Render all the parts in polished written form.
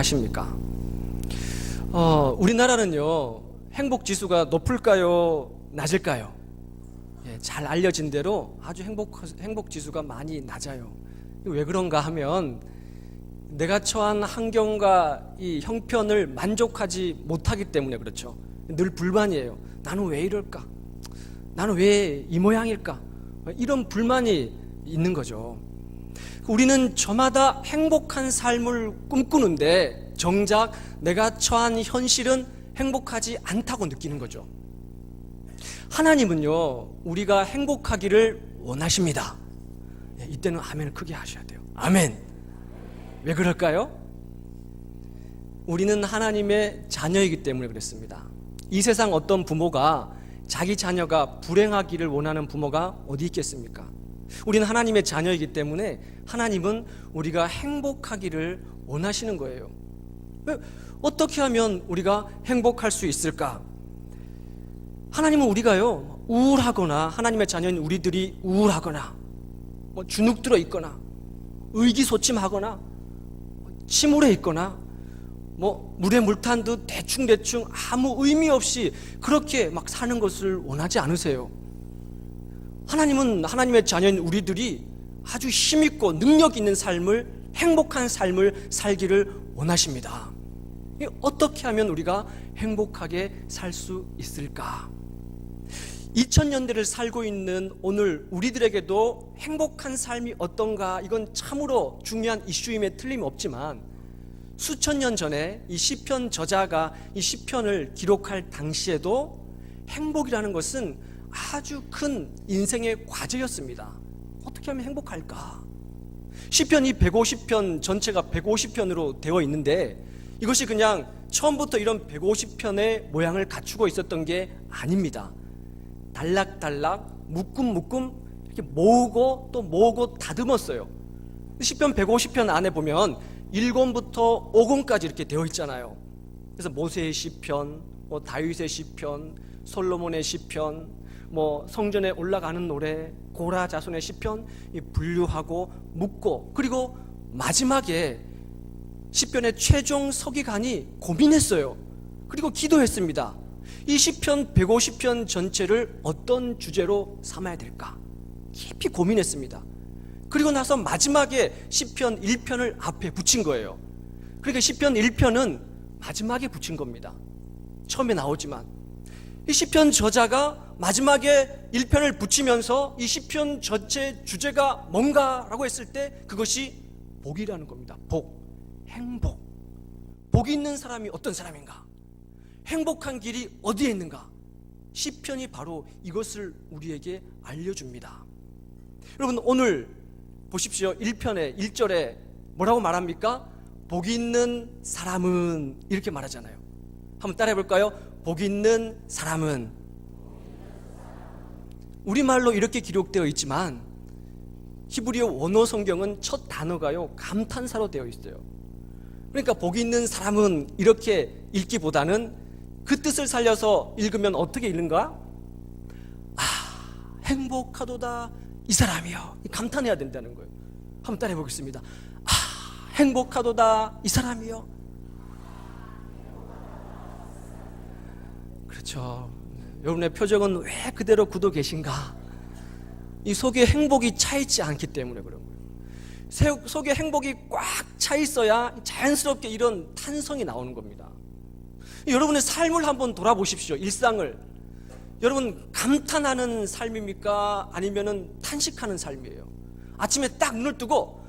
행복하십니까? 우리나라는요, 행복 지수가 높을까요? 낮을까요? 잘 알려진 대로 아주 행복 지수가 많이 낮아요. 왜 그런가 하면 내가 처한 환경과 이 형편을 만족하지 못하기 때문에 그렇죠. 늘 불만이에요. 나는 왜 이럴까? 나는 왜 이 모양일까? 이런 불만이 있는 거죠. 우리는 저마다 행복한 삶을 꿈꾸는데 정작 내가 처한 현실은 행복하지 않다고 느끼는 거죠. 하나님은요, 우리가 행복하기를 원하십니다. 이때는 아멘을 크게 하셔야 돼요. 아멘. 왜 그럴까요? 우리는 하나님의 자녀이기 때문에 그렇습니다. 이 세상 어떤 부모가 자기 자녀가 불행하기를 원하는 부모가 어디 있겠습니까? 우리는 하나님의 자녀이기 때문에 하나님은 우리가 행복하기를 원하시는 거예요. 어떻게 하면 우리가 행복할 수 있을까? 하나님은 우리가요, 우울하거나 하나님의 자녀인 우리들이 우울하거나 주눅들어 있거나 의기소침하거나 침울해 있거나 물에 물 탄 듯 대충 아무 의미 없이 그렇게 막 사는 것을 원하지 않으세요. 하나님은 하나님의 자녀인 우리들이 아주 힘있고 능력 있는 삶을, 행복한 삶을 살기를 원하십니다. 어떻게 하면 우리가 행복하게 살 수 있을까? 2000년대를 살고 있는 오늘 우리들에게도 행복한 삶이 어떤가, 이건 참으로 중요한 이슈임에 틀림없지만 수천 년 전에 이 시편 저자가 이 시편을 기록할 당시에도 행복이라는 것은 아주 큰 인생의 과제였습니다. 어떻게 하면 행복할까? 시편이 150편, 전체가 150편으로 되어 있는데 이것이 그냥 처음부터 이런 150편의 모양을 갖추고 있었던 게 아닙니다. 단락단락 묶음 이렇게 모으고 또 모으고 다듬었어요. 시편 150편 안에 보면 1권부터 5권까지 이렇게 되어 있잖아요. 그래서 모세의 시편, 다윗의 시편, 솔로몬의 시편, 성전에 올라가는 노래, 고라 자손의 시편, 분류하고 묶고, 그리고 마지막에 시편의 최종 서기관이 고민했어요. 그리고 기도했습니다. 이 시편 150편 전체를 어떤 주제로 삼아야 될까? 깊이 고민했습니다. 그리고 나서 마지막에 시편 1편을 앞에 붙인 거예요. 그러니까 시편 1편은 마지막에 붙인 겁니다. 처음에 나오지만 이 시편 저자가 마지막에 1편을 붙이면서 이 시편 전체 주제가 뭔가라고 했을 때 그것이 복이라는 겁니다. 복, 행복. 복이 있는 사람이 어떤 사람인가? 행복한 길이 어디에 있는가? 시편이 바로 이것을 우리에게 알려줍니다. 여러분, 오늘 보십시오. 1편의 1절에 뭐라고 말합니까? 복이 있는 사람은, 이렇게 말하잖아요. 한번 따라해 볼까요? 복이 있는 사람은. 우리말로 이렇게 기록되어 있지만 히브리어 원어 성경은 첫 단어가요, 감탄사로 되어 있어요. 그러니까 복이 있는 사람은 이렇게 읽기보다는 그 뜻을 살려서 읽으면 어떻게 읽는가? 행복하도다 이 사람이요. 감탄해야 된다는 거예요. 한번 따라해 보겠습니다. 행복하도다 이 사람이요. 그렇죠. 여러분의 표정은 왜 그대로 굳어 계신가? 이 속에 행복이 차 있지 않기 때문에 그런 거예요. 속에 행복이 꽉 차 있어야 자연스럽게 이런 탄성이 나오는 겁니다. 여러분의 삶을 한번 돌아보십시오. 일상을. 여러분, 감탄하는 삶입니까? 아니면은 탄식하는 삶이에요? 아침에 딱 눈을 뜨고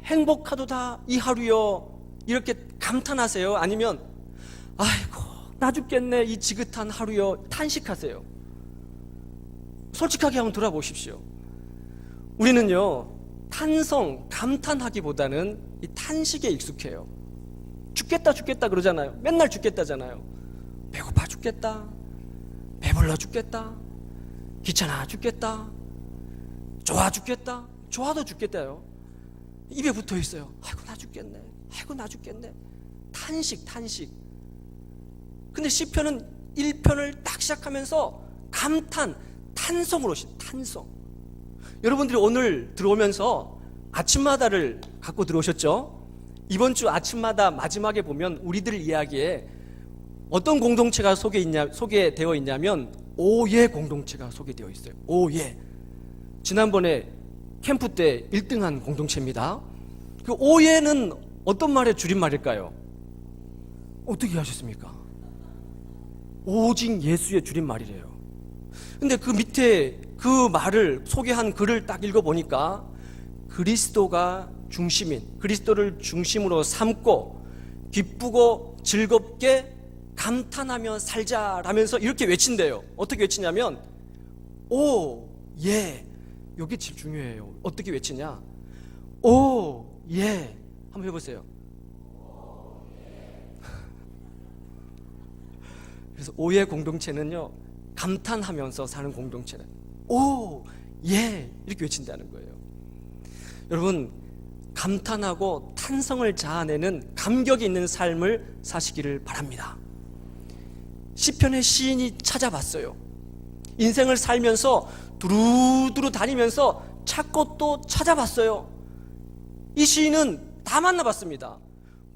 행복하도다 이 하루요, 이렇게 감탄하세요? 아니면 아이고 나 죽겠네 이 지긋한 하루요, 탄식하세요? 솔직하게 한번 돌아보십시오. 우리는요, 탄성, 감탄하기보다는 이 탄식에 익숙해요. 죽겠다 그러잖아요. 맨날 죽겠다잖아요. 배고파 죽겠다, 배불러 죽겠다, 귀찮아 죽겠다, 좋아 죽겠다, 좋아도 죽겠다요. 입에 붙어 있어요. 아이고 나 죽겠네, 아이고 나 죽겠네. 탄식. 근데 시편은 1편을 딱 시작하면서 감탄, 탄성으로 탄성. 여러분들이 오늘 들어오면서 아침마다를 갖고 들어오셨죠? 이번 주 아침마다 마지막에 보면 우리들 이야기에 어떤 공동체가 소개되어 있냐면 오예 공동체가 소개되어 있어요. 오예. 지난번에 캠프 때 1등한 공동체입니다. 그 오예는 어떤 말의 줄임말일까요? 어떻게 하셨습니까? 오직 예수의 줄임말이래요. 근데 그 밑에 그 말을 소개한 글을 딱 읽어보니까 그리스도가 중심인, 그리스도를 중심으로 삼고 기쁘고 즐겁게 감탄하며 살자라면서 이렇게 외친대요. 어떻게 외치냐면 오, 예. 이게 제일 중요해요. 어떻게 외치냐? 오, 예. 한번 해보세요. 그래서 오예 공동체는요, 감탄하면서 사는 공동체는 오, 예. 이렇게 외친다는 거예요. 여러분, 감탄하고 탄성을 자아내는 감격이 있는 삶을 사시기를 바랍니다. 시편의 시인이 찾아봤어요. 인생을 살면서 두루두루 다니면서 찾고 또 찾아봤어요. 이 시인은 다 만나봤습니다.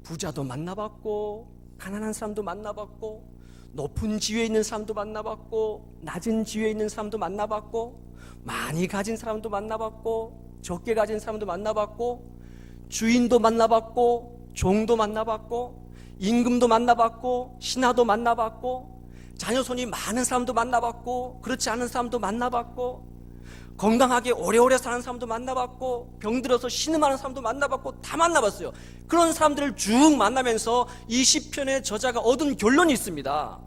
부자도 만나봤고, 가난한 사람도 만나봤고, 높은 지위에 있는 사람도 만나봤고, 낮은 지위에 있는 사람도 만나봤고, 많이 가진 사람도 만나봤고, 적게 가진 사람도 만나봤고, 주인도 만나봤고, 종도 만나봤고, 임금도 만나봤고, 신하도 만나봤고, 자녀 손이 많은 사람도 만나봤고, 그렇지 않은 사람도 만나봤고, 건강하게 오래오래 사는 사람도 만나봤고, 병들어서 신음하는 사람도 만나봤고, 다 만나봤어요. 그런 사람들을 쭉 만나면서 이 시편의 저자가 얻은 결론이 있습니다.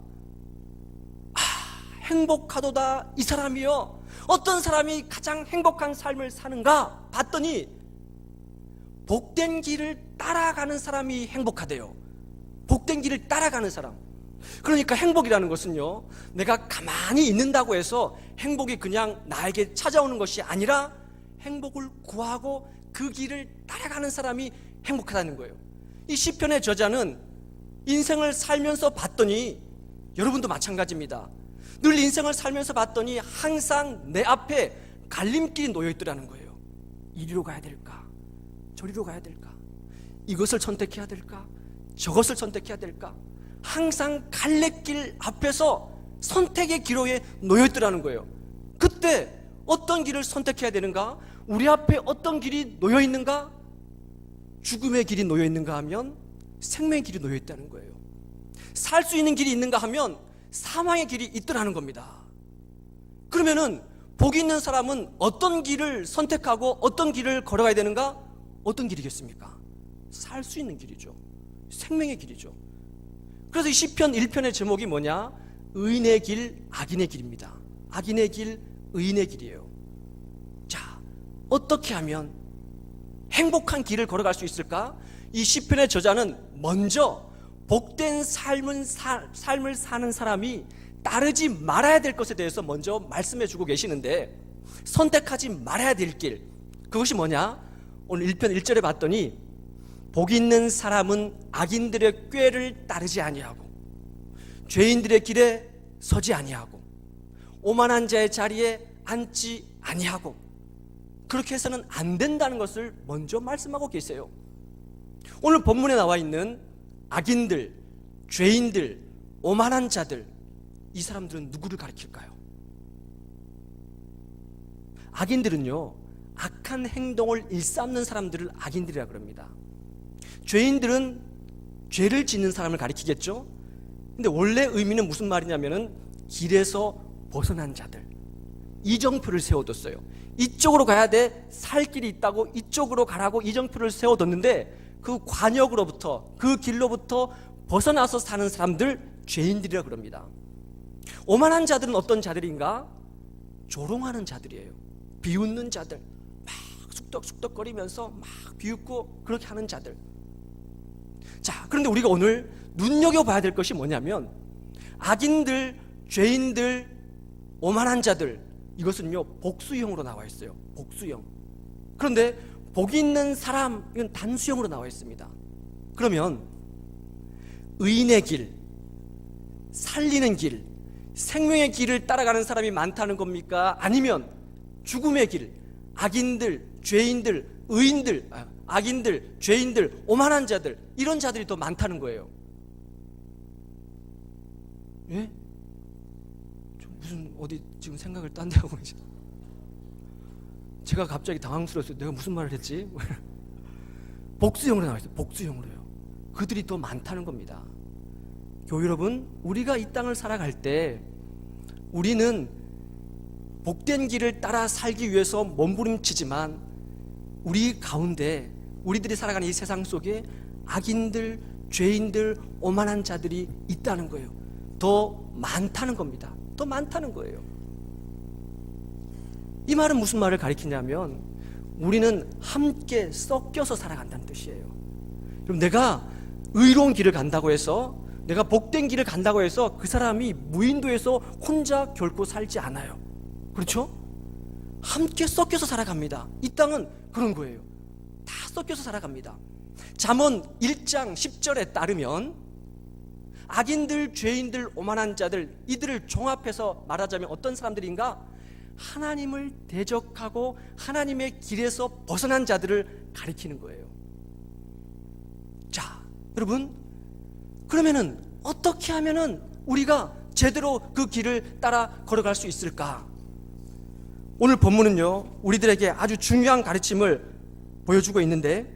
행복하도다 이 사람이요. 어떤 사람이 가장 행복한 삶을 사는가 봤더니 복된 길을 따라가는 사람이 행복하대요. 복된 길을 따라가는 사람. 그러니까 행복이라는 것은요, 내가 가만히 있는다고 해서 행복이 그냥 나에게 찾아오는 것이 아니라 행복을 구하고 그 길을 따라가는 사람이 행복하다는 거예요. 이 시편의 저자는 인생을 살면서 봤더니, 여러분도 마찬가지입니다. 늘 인생을 살면서 봤더니 항상 내 앞에 갈림길이 놓여 있더라는 거예요. 이리로 가야 될까? 저리로 가야 될까? 이것을 선택해야 될까? 저것을 선택해야 될까? 항상 갈래길 앞에서 선택의 기로에 놓여 있더라는 거예요. 그때 어떤 길을 선택해야 되는가? 우리 앞에 어떤 길이 놓여 있는가? 죽음의 길이 놓여 있는가 하면 생명의 길이 놓여 있다는 거예요. 살 수 있는 길이 있는가 하면 사망의 길이 있더라는 겁니다. 그러면은 복이 있는 사람은 어떤 길을 선택하고 어떤 길을 걸어가야 되는가? 어떤 길이겠습니까? 살 수 있는 길이죠. 생명의 길이죠. 그래서 이 시편 1편의 제목이 뭐냐? 의인의 길, 악인의 길입니다. 악인의 길, 의인의 길이에요. 자, 어떻게 하면 행복한 길을 걸어갈 수 있을까? 이 시편의 저자는 먼저 복된 삶을 사는 사람이 따르지 말아야 될 것에 대해서 먼저 말씀해 주고 계시는데, 선택하지 말아야 될 길, 그것이 뭐냐? 오늘 1편 1절에 봤더니 복 있는 사람은 악인들의 꾀를 따르지 아니하고 죄인들의 길에 서지 아니하고 오만한 자의 자리에 앉지 아니하고, 그렇게 해서는 안 된다는 것을 먼저 말씀하고 계세요. 오늘 본문에 나와 있는 악인들, 죄인들, 오만한 자들, 이 사람들은 누구를 가리킬까요? 악인들은요, 악한 행동을 일삼는 사람들을 악인들이라 그럽니다. 죄인들은 죄를 짓는 사람을 가리키겠죠. 근데 원래 의미는 무슨 말이냐면은 길에서 벗어난 자들, 이정표를 세워뒀어요. 이쪽으로 가야 돼, 살 길이 있다고 이쪽으로 가라고 이정표를 세워뒀는데, 그 관역으로부터, 그 길로부터 벗어나서 사는 사람들, 죄인들이라 그럽니다. 오만한 자들은 어떤 자들인가? 조롱하는 자들이에요. 비웃는 자들, 막 쑥덕쑥덕거리면서 막 비웃고 그렇게 하는 자들. 자, 그런데 우리가 오늘 눈여겨봐야 될 것이 뭐냐면, 악인들, 죄인들, 오만한 자들, 이것은요 복수형으로 나와 있어요. 복수형. 그런데 복이 있는 사람, 이건 단수형으로 나와 있습니다. 그러면 의인의 길, 살리는 길, 생명의 길을 따라가는 사람이 많다는 겁니까? 아니면 죽음의 길, 악인들, 죄인들, 의인들, 악인들, 죄인들, 오만한 자들, 이런 자들이 더 많다는 거예요. 예? 무슨 어디 지금 생각을 딴 데 하고 계시죠? 제가 갑자기 당황스러웠어요. 내가 무슨 말을 했지? 복수형으로 나와 있어요. 복수형으로요. 그들이 더 많다는 겁니다. 교회 여러분, 우리가 이 땅을 살아갈 때 우리는 복된 길을 따라 살기 위해서 몸부림치지만 우리 가운데 우리들이 살아가는 이 세상 속에 악인들, 죄인들, 오만한 자들이 있다는 거예요. 더 많다는 겁니다. 더 많다는 거예요. 이 말은 무슨 말을 가리키냐면 우리는 함께 섞여서 살아간다는 뜻이에요. 그럼 내가 의로운 길을 간다고 해서, 내가 복된 길을 간다고 해서 그 사람이 무인도에서 혼자 결코 살지 않아요. 그렇죠? 함께 섞여서 살아갑니다. 이 땅은 그런 거예요. 다 섞여서 살아갑니다. 잠언 1장 10절에 따르면 악인들, 죄인들, 오만한 자들, 이들을 종합해서 말하자면 어떤 사람들인가? 하나님을 대적하고 하나님의 길에서 벗어난 자들을 가리키는 거예요. 자, 여러분, 그러면은 어떻게 하면은 우리가 제대로 그 길을 따라 걸어갈 수 있을까? 오늘 본문은요, 우리들에게 아주 중요한 가르침을 보여주고 있는데,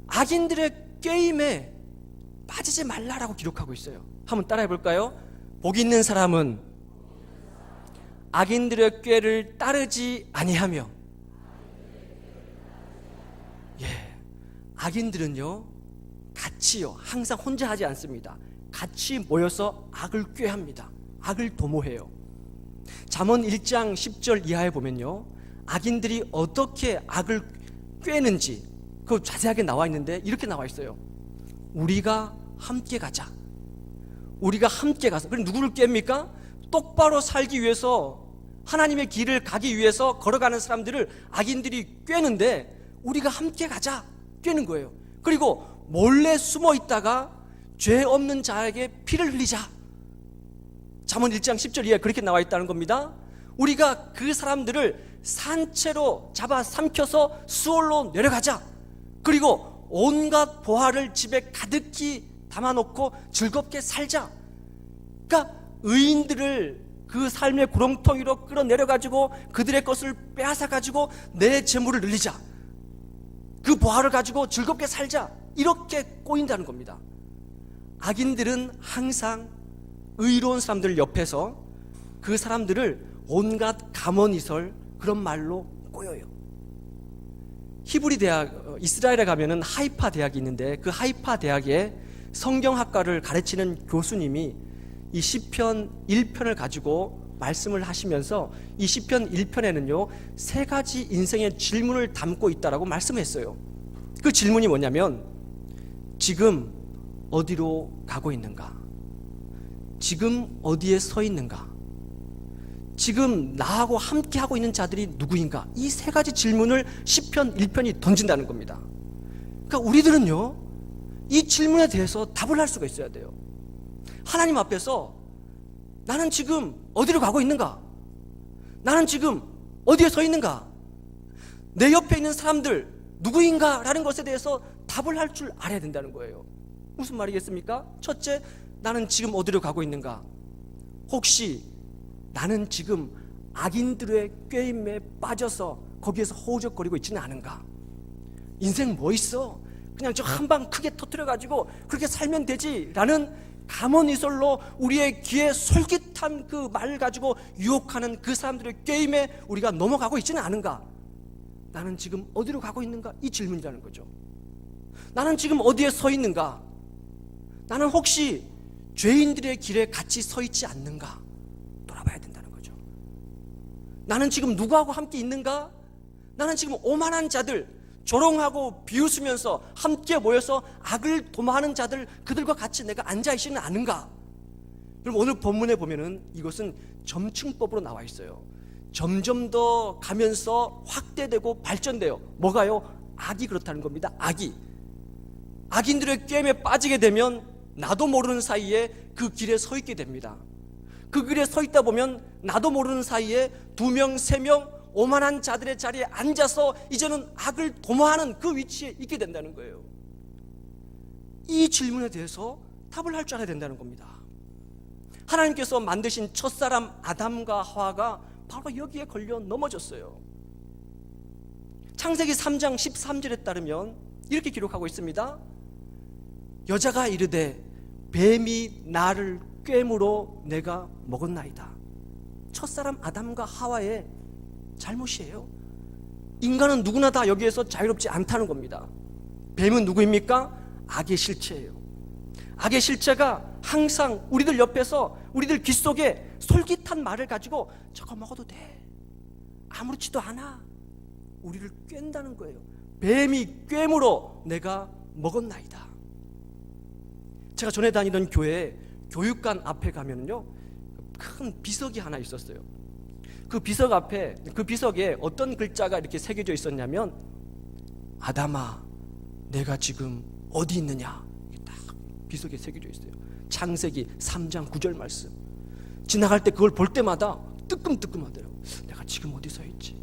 악인들의 꾀임에 빠지지 말라라고 기록하고 있어요. 한번 따라해 볼까요? 복 있는 사람은 악인들의 꾀를 따르지 아니하며. 예, 악인들은요 같이요 항상 혼자 하지 않습니다. 같이 모여서 악을 꾀합니다. 악을 도모해요. 잠언 1장 10절 이하에 보면요, 악인들이 어떻게 악을 꾀는지 그 자세하게 나와 있는데 이렇게 나와 있어요. 우리가 함께 가자. 우리가 함께 가서. 그럼 누구를 깹니까? 똑바로 살기 위해서, 하나님의 길을 가기 위해서 걸어가는 사람들을 악인들이 꾀는데 우리가 함께 가자 꾀는 거예요. 그리고 몰래 숨어 있다가 죄 없는 자에게 피를 흘리자. 잠언 1장 10절 이하에 그렇게 나와 있다는 겁니다. 우리가 그 사람들을 산채로 잡아 삼켜서 수월로 내려가자. 그리고 온갖 보화를 집에 가득히 담아놓고 즐겁게 살자. 그러니까 의인들을 그 삶의 구렁텅이로 끌어내려가지고 그들의 것을 빼앗아가지고 내 재물을 늘리자. 그 보화를 가지고 즐겁게 살자. 이렇게 꼬인다는 겁니다. 악인들은 항상 의로운 사람들 옆에서 그 사람들을 온갖 가문이설 그런 말로 꼬여요. 히브리 대학, 이스라엘에 가면은 하이파 대학이 있는데 그 하이파 대학에 성경학과를 가르치는 교수님이 이 시편 1편을 가지고 말씀을 하시면서 이 시편 1편에는요 3가지 인생의 질문을 담고 있다라고 말씀했어요. 그 질문이 뭐냐면, 지금 어디로 가고 있는가? 지금 어디에 서 있는가? 지금 나하고 함께 하고 있는 자들이 누구인가? 이 3가지 질문을 시편 1편이 던진다는 겁니다. 그러니까 우리들은요 이 질문에 대해서 답을 할 수가 있어야 돼요. 하나님 앞에서 나는 지금 어디로 가고 있는가? 나는 지금 어디에 서 있는가? 내 옆에 있는 사람들 누구인가? 라는 것에 대해서 답을 할 줄 알아야 된다는 거예요. 무슨 말이겠습니까? 첫째, 나는 지금 어디로 가고 있는가? 혹시 나는 지금 악인들의 꾀임에 빠져서 거기에서 허우적거리고 있지는 않은가? 인생 뭐 있어? 그냥 저 한 방 크게 터뜨려가지고 그렇게 살면 되지 라는 가문이설로 우리의 귀에 솔깃한 그 말을 가지고 유혹하는 그 사람들의 꾀임에 우리가 넘어가고 있지는 않은가? 나는 지금 어디로 가고 있는가? 이 질문이라는 거죠. 나는 지금 어디에 서 있는가? 나는 혹시 죄인들의 길에 같이 서 있지 않는가? 돌아봐야 된다는 거죠. 나는 지금 누구하고 함께 있는가? 나는 지금 오만한 자들, 조롱하고 비웃으면서 함께 모여서 악을 도모하는 자들, 그들과 같이 내가 앉아있지는 않은가? 여러분, 오늘 본문에 보면은 이것은 점층법으로 나와 있어요. 점점 더 가면서 확대되고 발전돼요. 뭐가요? 악이 그렇다는 겁니다. 악인들의 꾀임에 빠지게 되면 나도 모르는 사이에 그 길에 서 있게 됩니다. 그 길에 서 있다 보면 나도 모르는 사이에 2명, 3명 오만한 자들의 자리에 앉아서 이제는 악을 도모하는 그 위치에 있게 된다는 거예요. 이 질문에 대해서 답을 할 줄 알아야 된다는 겁니다. 하나님께서 만드신 첫사람 아담과 하와가 바로 여기에 걸려 넘어졌어요. 창세기 3장 13절에 따르면 이렇게 기록하고 있습니다. 여자가 이르되 뱀이 나를 꿰므로 내가 먹었나이다. 첫사람 아담과 하와의 잘못이에요. 인간은 누구나 다 여기에서 자유롭지 않다는 겁니다. 뱀은 누구입니까? 악의 실체예요. 악의 실체가 항상 우리들 옆에서 우리들 귀 속에 솔깃한 말을 가지고 저거 먹어도 돼, 아무렇지도 않아, 우리를 꿰는다는 거예요. 뱀이 꿰므로 내가 먹었나이다. 제가 전에 다니던 교회 교육관 앞에 가면요, 큰 비석이 하나 있었어요. 그 비석 앞에, 그 비석에 어떤 글자가 이렇게 새겨져 있었냐면, 아담아 내가 지금 어디 있느냐, 이게 딱 비석에 새겨져 있어요. 창세기 3장 9절 말씀. 지나갈 때 그걸 볼 때마다 뜨끔뜨끔하대요. 내가 지금 어디 서 있지?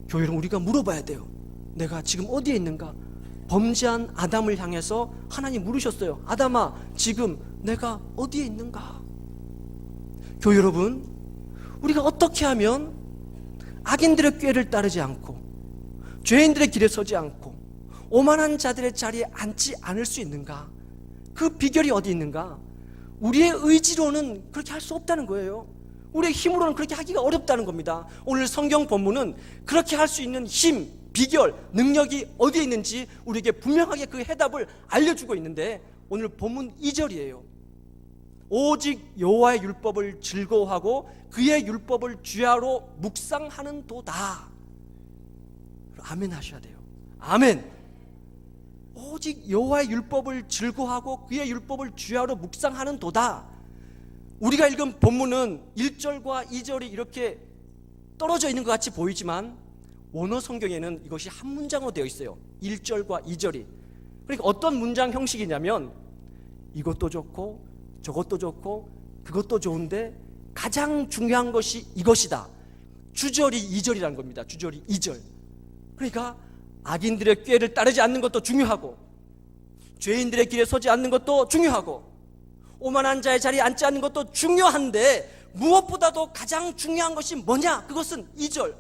교회는 우리가 물어봐야 돼요. 내가 지금 어디에 있는가? 범죄한 아담을 향해서 하나님 물으셨어요. 아담아 지금 내가 어디에 있는가? 교회 여러분, 우리가 어떻게 하면 악인들의 꾀를 따르지 않고 죄인들의 길에 서지 않고 오만한 자들의 자리에 앉지 않을 수 있는가? 그 비결이 어디 있는가? 우리의 의지로는 그렇게 할 수 없다는 거예요. 우리의 힘으로는 그렇게 하기가 어렵다는 겁니다. 오늘 성경 본문은 그렇게 할 수 있는 힘, 비결, 능력이 어디에 있는지 우리에게 분명하게 그 해답을 알려주고 있는데, 오늘 본문 2절이에요. 오직 여호와의 율법을 즐거워하고 그의 율법을 주야로 묵상하는 도다. 아멘 하셔야 돼요. 아멘. 오직 여호와의 율법을 즐거워하고 그의 율법을 주야로 묵상하는 도다. 우리가 읽은 본문은 1절과 2절이 이렇게 떨어져 있는 것 같이 보이지만 원어 성경에는 이것이 한 문장으로 되어 있어요. 1절과 2절이. 그러니까 어떤 문장 형식이냐면, 이것도 좋고 저것도 좋고 그것도 좋은데 가장 중요한 것이 이것이다. 주절이 2절이라는 겁니다. 주절이 2절. 그러니까 악인들의 꾀를 따르지 않는 것도 중요하고, 죄인들의 길에 서지 않는 것도 중요하고, 오만한 자의 자리에 앉지 않는 것도 중요한데, 무엇보다도 가장 중요한 것이 뭐냐? 그것은 2절.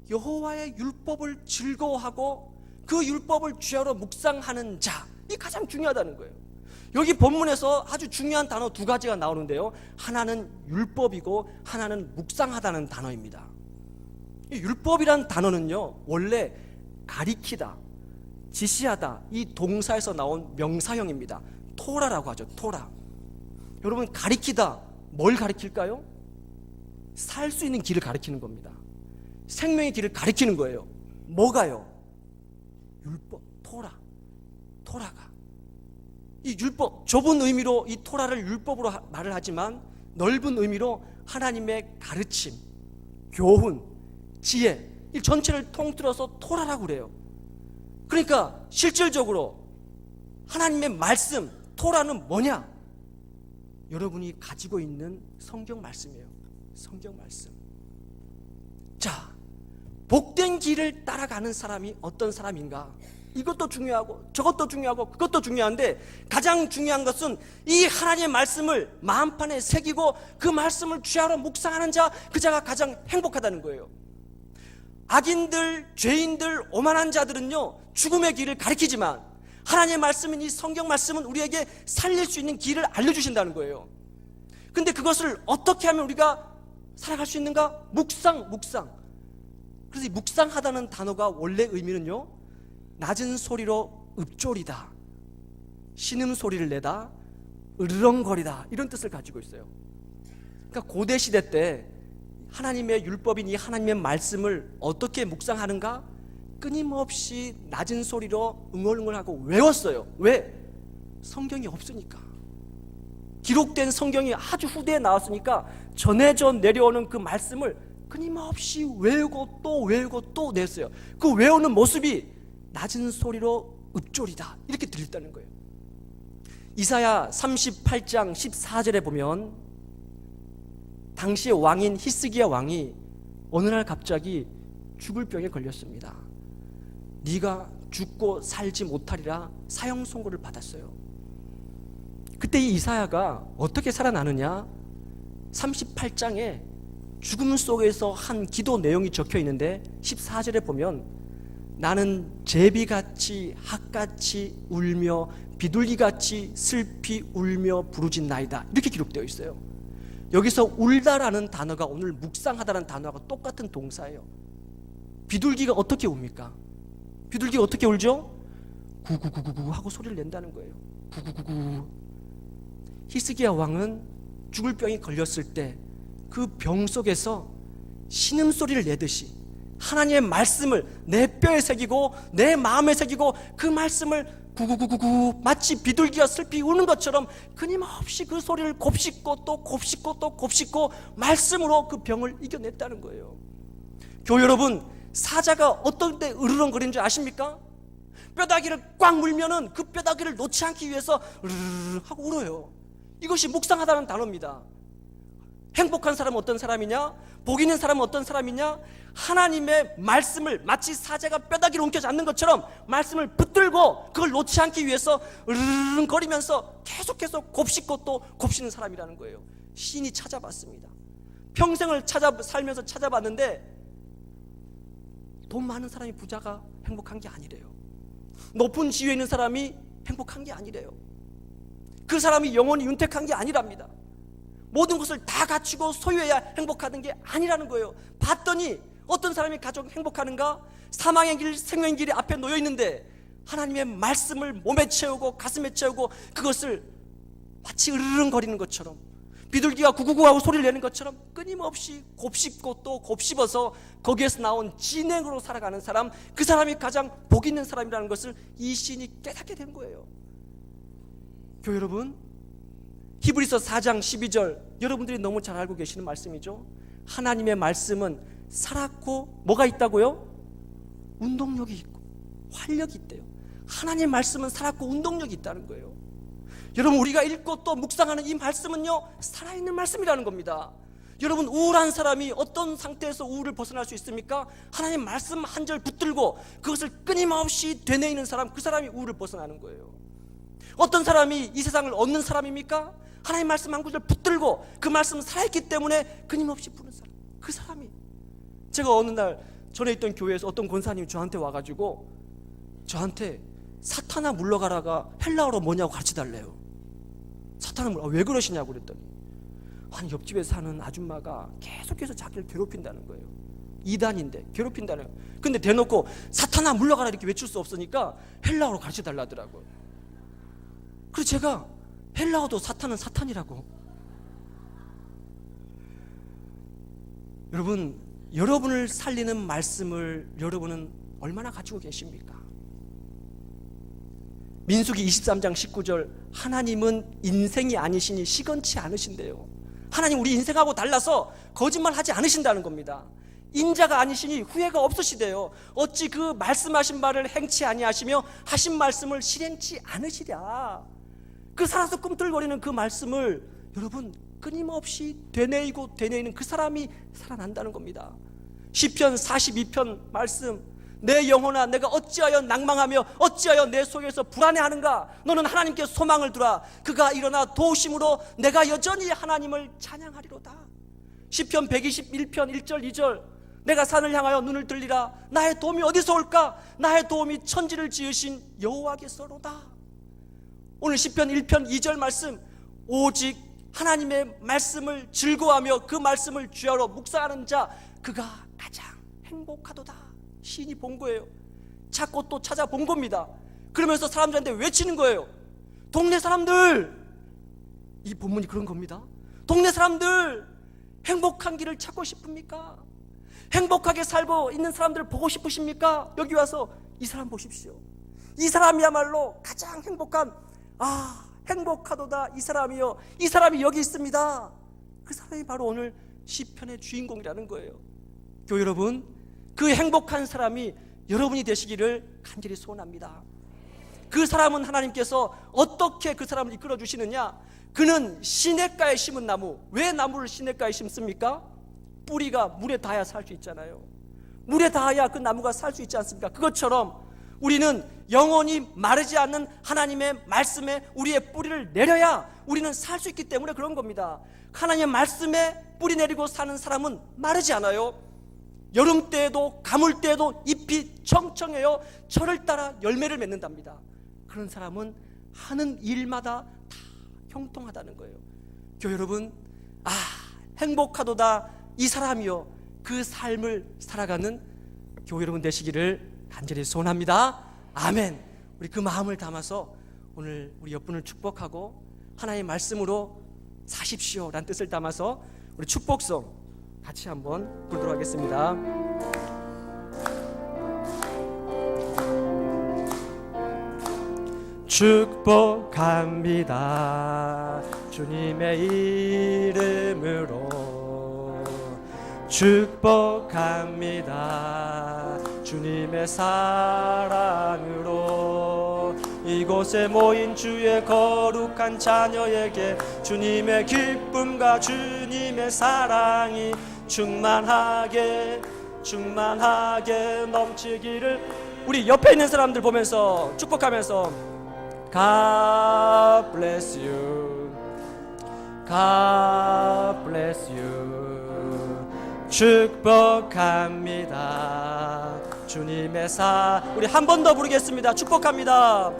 여호와의 율법을 즐거워하고 그 율법을 주야로 묵상하는 자, 이 가장 중요하다는 거예요. 여기 본문에서 아주 중요한 단어 두 가지가 나오는데요, 하나는 율법이고 하나는 묵상하다는 단어입니다. 이 율법이란 단어는요, 원래 가리키다, 지시하다, 이 동사에서 나온 명사형입니다. 토라라고 하죠. 토라. 여러분, 가리키다, 뭘 가리킬까요? 살 수 있는 길을 가리키는 겁니다. 생명의 길을 가리키는 거예요. 뭐가요? 율법, 토라가. 이 율법, 좁은 의미로 이 토라를 율법으로 말을 하지만 넓은 의미로 하나님의 가르침, 교훈, 지혜, 이 전체를 통틀어서 토라라고 그래요. 그러니까 실질적으로 하나님의 말씀, 토라는 뭐냐? 여러분이 가지고 있는 성경 말씀이에요. 성경 말씀. 자, 복된 길을 따라가는 사람이 어떤 사람인가? 이것도 중요하고 저것도 중요하고 그것도 중요한데, 가장 중요한 것은 이 하나님의 말씀을 마음판에 새기고 그 말씀을 주야로 묵상하는 자, 그 자가 가장 행복하다는 거예요. 악인들, 죄인들, 오만한 자들은요, 죽음의 길을 가리키지만 하나님의 말씀인 이 성경 말씀은 우리에게 살릴 수 있는 길을 알려주신다는 거예요. 근데 그것을 어떻게 하면 우리가 살아갈 수 있는가? 묵상. 그래서 이 묵상하다는 단어가 원래 의미는요, 낮은 소리로 읊조리다, 신음소리를 내다, 으르렁거리다, 이런 뜻을 가지고 있어요. 그러니까 고대 시대 때 하나님의 율법인 이 하나님의 말씀을 어떻게 묵상하는가? 끊임없이 낮은 소리로 응얼응얼하고 외웠어요. 왜? 성경이 없으니까. 기록된 성경이 아주 후대에 나왔으니까 전해져 내려오는 그 말씀을 끊임없이 외우고 또 냈어요. 그 외우는 모습이 낮은 소리로 읊조리다, 이렇게 들렸다는 거예요. 이사야 38장 14절에 보면 당시의 왕인 히스기야 왕이 어느 날 갑자기 죽을 병에 걸렸습니다. 네가 죽고 살지 못하리라 사형 선고를 받았어요. 그때 이 이사야가 어떻게 살아나느냐? 38장에 죽음 속에서 한 기도 내용이 적혀 있는데 14절에 보면 나는 제비같이 학같이 울며 비둘기같이 슬피 울며 부르짖나이다, 이렇게 기록되어 있어요. 여기서 울다라는 단어가 오늘 묵상하다라는 단어가 똑같은 동사예요. 비둘기가 어떻게 웁니까? 비둘기가 어떻게 울죠? 구구구구구 하고 소리를 낸다는 거예요. 구구구구. 히스기야 왕은 죽을 병이 걸렸을 때 그 병 속에서 신음소리를 내듯이 하나님의 말씀을 내 뼈에 새기고 내 마음에 새기고 그 말씀을 구구구구구 마치 비둘기가 슬피 우는 것처럼 끊임없이 그 소리를 곱씹고 또 곱씹고 또 곱씹고 말씀으로 그 병을 이겨냈다는 거예요. 교회 여러분, 사자가 어떤 때 으르렁거리는 줄 아십니까? 뼈다귀를 꽉 물면은 그 뼈다귀를 놓지 않기 위해서 으르르 하고 울어요. 이것이 묵상하다는 단어입니다. 행복한 사람은 어떤 사람이냐? 복 있는 사람은 어떤 사람이냐? 하나님의 말씀을 마치 사자가 뼈다귀를 움켜쥐지 않는 것처럼 말씀을 붙들고 그걸 놓지 않기 위해서 으르렁거리면서 계속해서 곱씹고 또 곱씹는 사람이라는 거예요. 시인이 찾아봤습니다. 평생을 살면서 찾아봤는데 돈 많은 사람이 부자가 행복한 게 아니래요. 높은 지위에 있는 사람이 행복한 게 아니래요. 그 사람이 영원히 윤택한 게 아니랍니다. 모든 것을 다 갖추고 소유해야 행복하는 게 아니라는 거예요. 봤더니 어떤 사람이 가장 행복하는가? 사망의 길, 생명의 길이 앞에 놓여 있는데 하나님의 말씀을 몸에 채우고 가슴에 채우고 그것을 마치 으르렁거리는 것처럼 비둘기가 구구구하고 소리를 내는 것처럼 끊임없이 곱씹고 또 곱씹어서 거기에서 나온 진행으로 살아가는 사람, 그 사람이 가장 복 있는 사람이라는 것을 이 시인이 깨닫게 된 거예요. 교회 여러분, 히브리서 4장 12절 여러분들이 너무 잘 알고 계시는 말씀이죠. 하나님의 말씀은 살았고 뭐가 있다고요? 운동력이 있고 활력이 있대요. 하나님의 말씀은 살았고 운동력이 있다는 거예요. 여러분, 우리가 읽고 또 묵상하는 이 말씀은요, 살아있는 말씀이라는 겁니다. 여러분, 우울한 사람이 어떤 상태에서 우울을 벗어날 수 있습니까? 하나님 말씀 한 절 붙들고 그것을 끊임없이 되뇌이는 사람, 그 사람이 우울을 벗어나는 거예요. 어떤 사람이 이 세상을 얻는 사람입니까? 하나님 말씀 한 구절 붙들고 그 말씀은 살아있기 때문에 끊임없이 부는 사람, 그 사람이. 제가 어느 날 전에 있던 교회에서 어떤 권사님이 저한테 와가지고 저한테 사탄아 물러가라가 헬라어로 뭐냐고 가르쳐달래요. 사탄아 왜 그러시냐고 그랬더니 아니, 옆집에 사는 아줌마가 계속해서 자기를 괴롭힌다는 거예요. 이단인데 괴롭힌다는 거예요. 근데 대놓고 사탄아 물러가라 이렇게 외칠 수 없으니까 헬라어로 가르쳐달라더라고요. 그래서 제가 헬라어도 사탄은 사탄이라고. 여러분, 여러분을 살리는 말씀을 여러분은 얼마나 가지고 계십니까? 민수기 23장 19절 하나님은 인생이 아니시니 시건치 않으신대요. 하나님 우리 인생하고 달라서 거짓말하지 않으신다는 겁니다. 인자가 아니시니 후회가 없으시대요. 어찌 그 말씀하신 바를 행치 아니하시며 하신 말씀을 실행치 않으시랴. 그 살아서 꿈틀거리는 그 말씀을 여러분 끊임없이 되뇌이는 그 사람이 살아난다는 겁니다. 시편 42편 말씀, 내 영혼아 내가 어찌하여 낭망하며 어찌하여 내 속에서 불안해하는가? 너는 하나님께 소망을 두라. 그가 일어나 도우심으로 내가 여전히 하나님을 찬양하리로다. 시편 121편 1절 2절 내가 산을 향하여 눈을 들리라. 나의 도움이 어디서 올까? 나의 도움이 천지를 지으신 여호와께서로다. 오늘 시편 1편 2절 말씀, 오직 하나님의 말씀을 즐거워하며 그 말씀을 주야로 묵상하는 자 그가 가장 행복하도다. 시인이 본 거예요. 찾고 또 찾아본 겁니다. 그러면서 사람들한테 외치는 거예요. 동네 사람들, 이 본문이 그런 겁니다. 동네 사람들, 행복한 길을 찾고 싶습니까? 행복하게 살고 있는 사람들을 보고 싶으십니까? 여기 와서 이 사람 보십시오. 이 사람이야말로 가장 행복한, 행복하도다 이 사람이요, 이 사람이 여기 있습니다. 그 사람이 바로 오늘 시편의 주인공이라는 거예요. 교회 여러분, 그 행복한 사람이 여러분이 되시기를 간절히 소원합니다. 그 사람은 하나님께서 어떻게 그 사람을 이끌어 주시느냐? 그는 시냇가에 심은 나무. 왜 나무를 시냇가에 심습니까? 뿌리가 물에 닿아야 살 수 있잖아요. 물에 닿아야 그 나무가 살 수 있지 않습니까? 그것처럼 우리는 영원히 마르지 않는 하나님의 말씀에 우리의 뿌리를 내려야 우리는 살 수 있기 때문에 그런 겁니다. 하나님의 말씀에 뿌리 내리고 사는 사람은 마르지 않아요. 여름 때에도 가물 때에도 잎이 청청해요. 철을 따라 열매를 맺는답니다. 그런 사람은 하는 일마다 다 형통하다는 거예요. 교회 여러분, 행복하도다 이 사람이요, 그 삶을 살아가는 교회 여러분 되시기를 간절히 소원합니다. 아멘. 우리 그 마음을 담아서 오늘 우리 옆분을 축복하고 하나님의 말씀으로 사십시오 라는 뜻을 담아서 우리 축복송 같이 한번 부르도록 하겠습니다. 축복합니다. 주님의 이름으로 축복합니다. 주님의 사랑으로 이곳에 모인 주의 거룩한 자녀에게 주님의 기쁨과 주님의 사랑이 충만하게 넘치기를 우리 옆에 있는 사람들 보면서 축복하면서 God bless you, God bless you. 축복합니다. 주님의 우리 한 번 더 부르겠습니다. 축복합니다.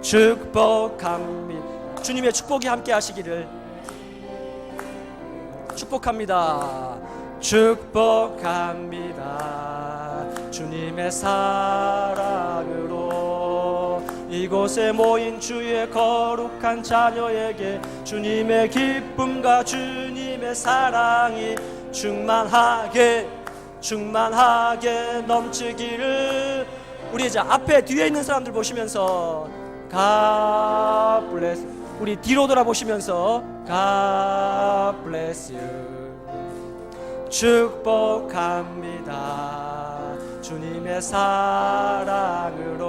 축복합니다. 주님의 축복이 함께 하시기를 축복합니다. 축복합니다. 주님의 사랑으로 이곳에 모인 주의 거룩한 자녀에게 주님의 기쁨과 주님의 사랑이 충만하게 넘치기를. 우리 이제 앞에 뒤에 있는 사람들 보시면서 God bless, 우리 뒤로 돌아보시면서 God bless you. 축복합니다. 주님의 사랑으로